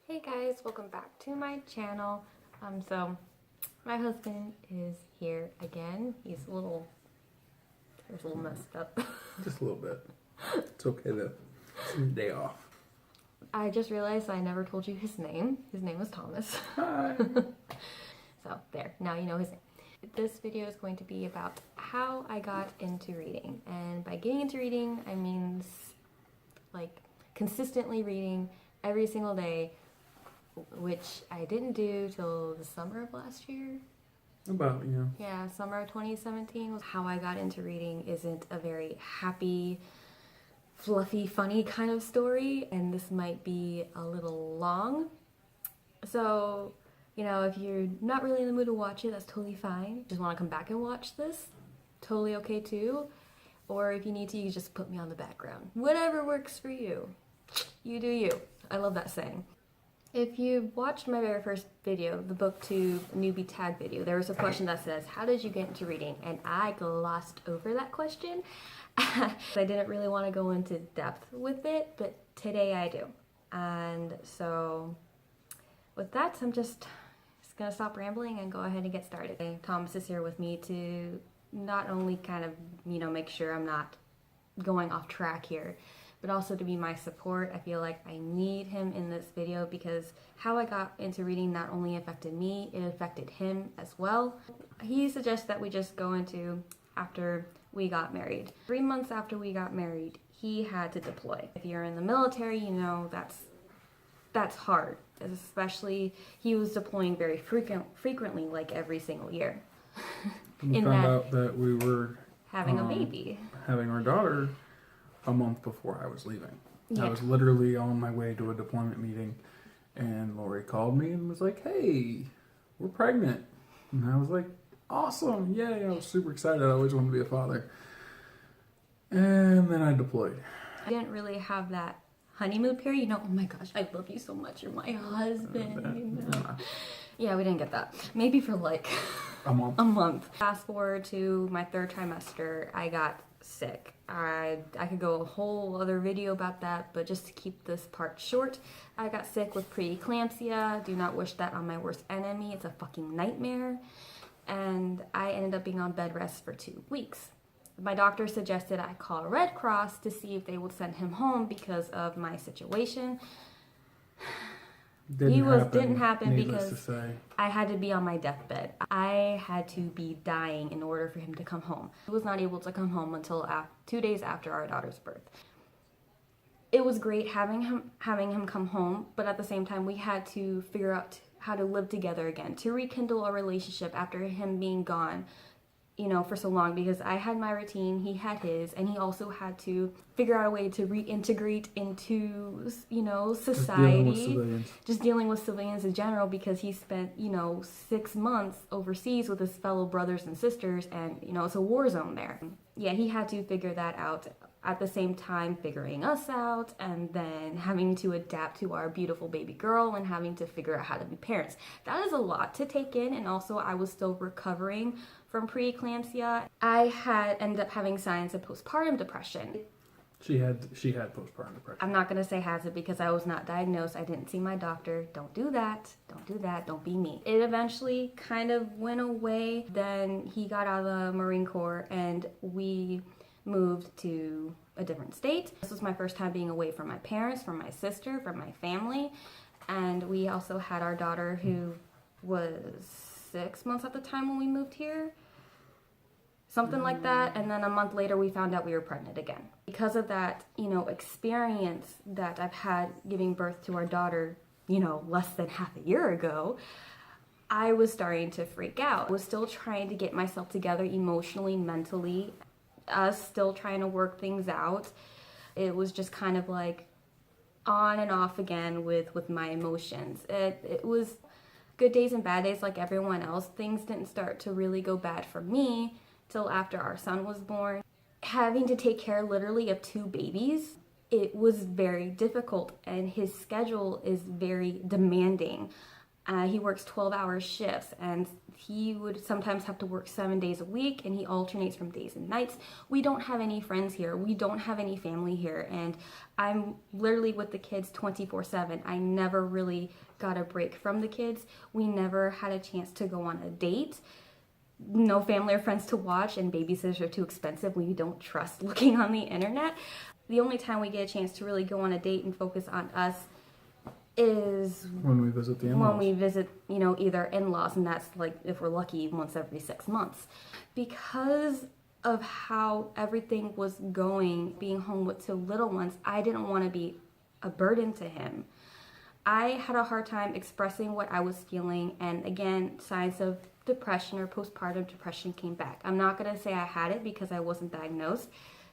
Hey guys, welcome back to my channel. So my husband is here again. He's a little messed up. Just a little bit. It's okay though. It's your day off. I just realized I never told you his name. His name was Thomas. Hi. So there, now you know his name. This video is going to be about how I got into reading. And by getting into reading, I mean like consistently reading every single day, which I didn't do till the summer of last year. About, yeah. Yeah, summer of 2017 was how I got into reading. Isn't a very happy, fluffy, funny kind of story, and this might be a little long. So, you know, if you're not really in the mood to watch it, that's totally fine. Just want to come back and watch this, totally okay too. Or if you need to, you just put me on the background. Whatever works for you. You do you. I love that saying. If you watched my very first video, the BookTube newbie tag video, there was a question that says, how did you get into reading? And I glossed over that question. I didn't really want to go into depth with it, but today I do. And so with that, I'm just going to stop rambling and go ahead and get started. Thomas is here with me to not only kind of, you know, make sure I'm not going off track here, but also to be my support. I feel like I need him in this video because how I got into reading not only affected me, it affected him as well. He suggests that we just go into after we got married. 3 months after we got married, he had to deploy. If you're in the military, you know that's hard, especially he was deploying very frequently, like every single year. We found out that we were having a baby. Having our daughter a month before I was leaving. Yeah. I was literally on my way to a deployment meeting and Lori called me and was like, hey, we're pregnant. And I was like, awesome, yay. I was super excited. I always wanted to be a father. And then I deployed. I didn't really have that honeymoon period, you know, oh my gosh, I love you so much, you're my husband, you know. Yeah, we didn't get that. Maybe for like a month. Fast forward to my third trimester, I got sick. I could go a whole other video about that, but just to keep this part short, I got sick with preeclampsia. Do not wish that on my worst enemy. It's a fucking nightmare. And I ended up being on bed rest for 2 weeks. My doctor suggested I call Red Cross to see if they would send him home because of my situation. Didn't happen because I had to be on my deathbed. I had to be dying in order for him to come home. He was not able to come home until 2 days after our daughter's birth. It was great having him come home, but at the same time we had to figure out how to live together again, to rekindle a relationship after him being gone, you know, for so long, because I had my routine, he had his, and he also had to figure out a way to reintegrate into, you know, society. Just dealing with civilians in general, because he spent, you know, 6 months overseas with his fellow brothers and sisters, and, you know, it's a war zone there. Yeah, he had to figure that out at the same time figuring us out, and then having to adapt to our beautiful baby girl and having to figure out how to be parents. That is a lot to take in, and also I was still recovering from preeclampsia. I had ended up having signs of postpartum depression. She had postpartum depression. I'm not gonna say has it because I was not diagnosed. I didn't see my doctor. Don't do that. Don't do that. Don't be me. It eventually kind of went away. Then he got out of the Marine Corps and we moved to a different state. This was my first time being away from my parents, from my sister, from my family. And we also had our daughter, who was 6 months at the time when we moved here. Something like that. And then a month later we found out we were pregnant again. Because of that, you know, experience that I've had giving birth to our daughter, you know, less than half a year ago, I was starting to freak out. I was still trying to get myself together emotionally, mentally, us still trying to work things out. It was just kind of like on and off again with my emotions. It was good days and bad days like everyone else. Things didn't start to really go bad for me till after our son was born. Having to take care literally of 2 babies, it was very difficult, and his schedule is very demanding. He works 12-hour shifts, and he would sometimes have to work 7 days a week, and he alternates from days and nights. We don't have any friends here. We don't have any family here, and I'm literally with the kids 24/7. I never really got a break from the kids. We never had a chance to go on a date. No family or friends to watch, and babysitters are too expensive. We don't trust looking on the internet. The only time we get a chance to really go on a date and focus on us is when we visit the in-laws. when we visit, either in-laws, and that's like, if we're lucky, once every 6 months. Because of how everything was going, being home with 2 little ones, I didn't want to be a burden to him. I had a hard time expressing what I was feeling, and again, signs of depression or postpartum depression came back. I'm not going to say I had it because I wasn't diagnosed,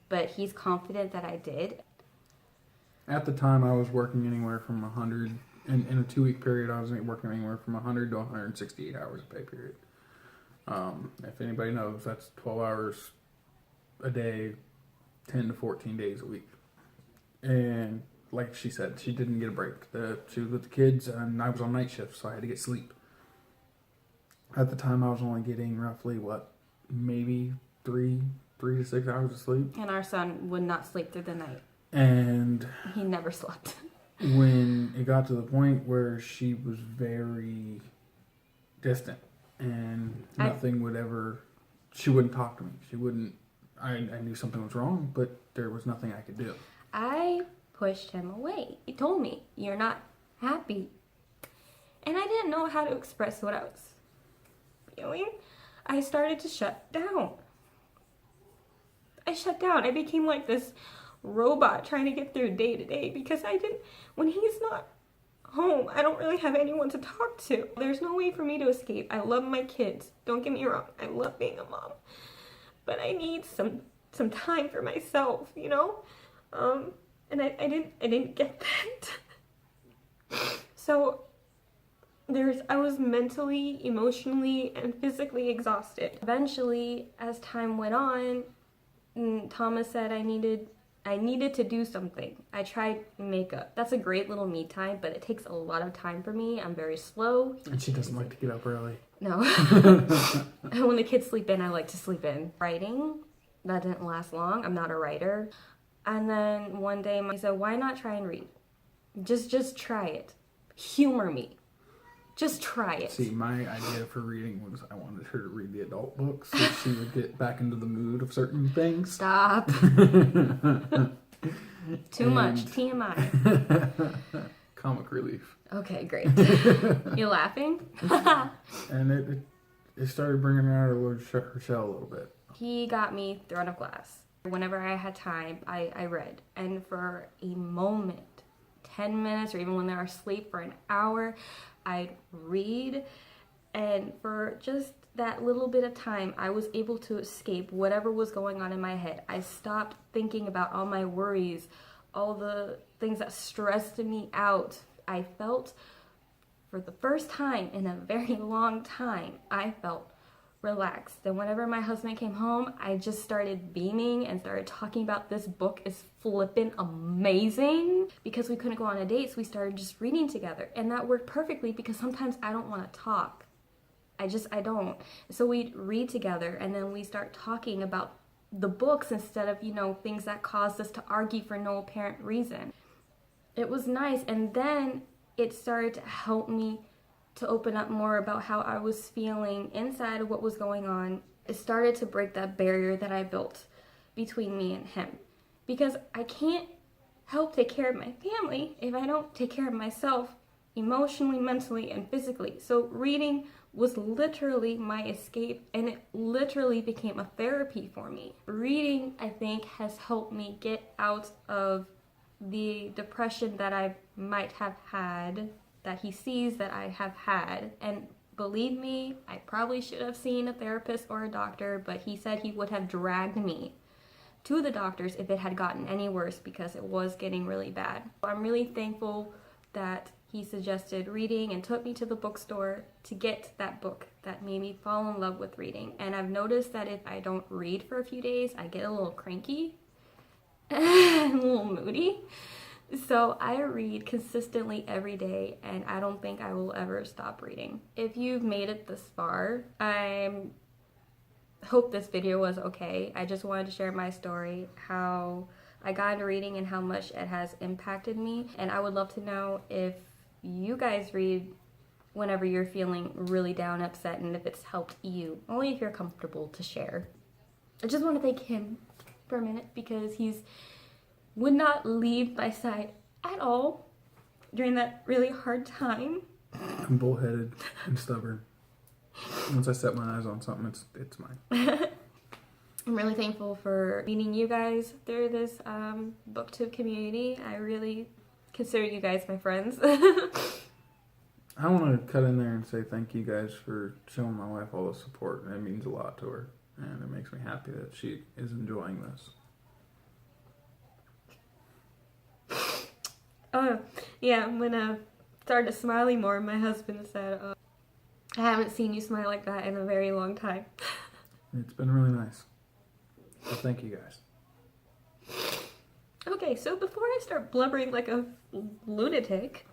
but he's confident that I did. At the time, I was working anywhere from 100, in a 2-week period, I was working anywhere from 100 to 168 hours a pay period. If anybody knows, that's 12 hours a day, 10 to 14 days a week. And like she said, she didn't get a break. She was with the kids, and I was on night shift, so I had to get sleep. At the time, I was only getting roughly, maybe 3 to 6 hours of sleep. And our son would not sleep through the night. And he never slept. When it got to the point where she was very distant and nothing would ever, she wouldn't talk to me. She wouldn't, I knew something was wrong, but there was nothing I could do. I pushed him away. He told me, "You're not happy." And I didn't know how to express what I was feeling. I started to shut down. I shut down. I became like this robot trying to get through day to day because when he's not home, I don't really have anyone to talk to. There's no way for me to escape. I love my kids. Don't get me wrong. I love being a mom. But I need some time for myself, And I didn't get that. So I was mentally, emotionally, and physically exhausted. Eventually, as time went on, Thomas said I needed to do something. I tried makeup. That's a great little me time, but it takes a lot of time for me. I'm very slow. And she doesn't like to get up early. No. When the kids sleep in, I like to sleep in. Writing, that didn't last long. I'm not a writer. And then one day, he said, "Why not try and read? Just try it. Humor me. Just try it." See, my idea for reading was I wanted her to read the adult books so she would get back into the mood of certain things. Stop. Too much TMI. Comic relief. Okay, great. You laughing? And it started bringing her out of her shell a little bit. He got me Throne of Glass. Whenever I had time, I read. And for a moment, 10 minutes, or even when they're asleep for an hour, I'd read. And for just that little bit of time, I was able to escape whatever was going on in my head. I stopped thinking about all my worries, all the things that stressed me out. I felt, for the first time in a very long time, I felt relaxed. And whenever my husband came home, I just started beaming and started talking about this book is flippin' amazing. Because we couldn't go on a date, so we started just reading together. And that worked perfectly because sometimes I don't want to talk. I don't. So we'd read together, and then we start talking about the books instead of, things that caused us to argue for no apparent reason. It was nice. And then it started to help me to open up more about how I was feeling inside of what was going on. It started to break that barrier that I built between me and him. Because I can't help take care of my family if I don't take care of myself emotionally, mentally, and physically. So reading was literally my escape, and it literally became a therapy for me. Reading, I think, has helped me get out of the depression that I might have had, that he sees that I have had. And believe me, I probably should have seen a therapist or a doctor, but he said he would have dragged me to the doctors if it had gotten any worse because it was getting really bad. I'm really thankful that he suggested reading and took me to the bookstore to get that book that made me fall in love with reading. And I've noticed that if I don't read for a few days, I get a little cranky and a little moody. So I read consistently every day, and I don't think I will ever stop reading. If you've made it this far, I hope this video was okay. I just wanted to share my story, how I got into reading and how much it has impacted me. And I would love to know if you guys read whenever you're feeling really down, upset, and if it's helped you. Only if you're comfortable to share. I just want to thank him for a minute because he's would not leave my side at all during that really hard time. I'm bullheaded and stubborn. Once I set my eyes on something, it's mine. I'm really thankful for meeting you guys through this booktube community. I really consider you guys my friends. I want to cut in there and say thank you guys for showing my wife all the support. It means a lot to her, and it makes me happy that she is enjoying this. Yeah, when I started smiling more, my husband said, I haven't seen you smile like that in a very long time. It's been really nice. So thank you guys. Okay, so before I start blubbering like a lunatic,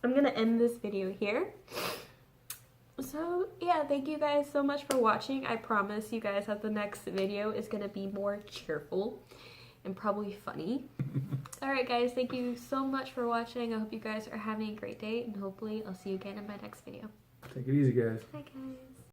I'm gonna end this video here. So yeah, thank you guys so much for watching. I promise you guys that the next video is gonna be more cheerful and probably funny. Alright guys, thank you so much for watching. I hope you guys are having a great day, and hopefully I'll see you again in my next video. Take it easy, guys. Bye guys.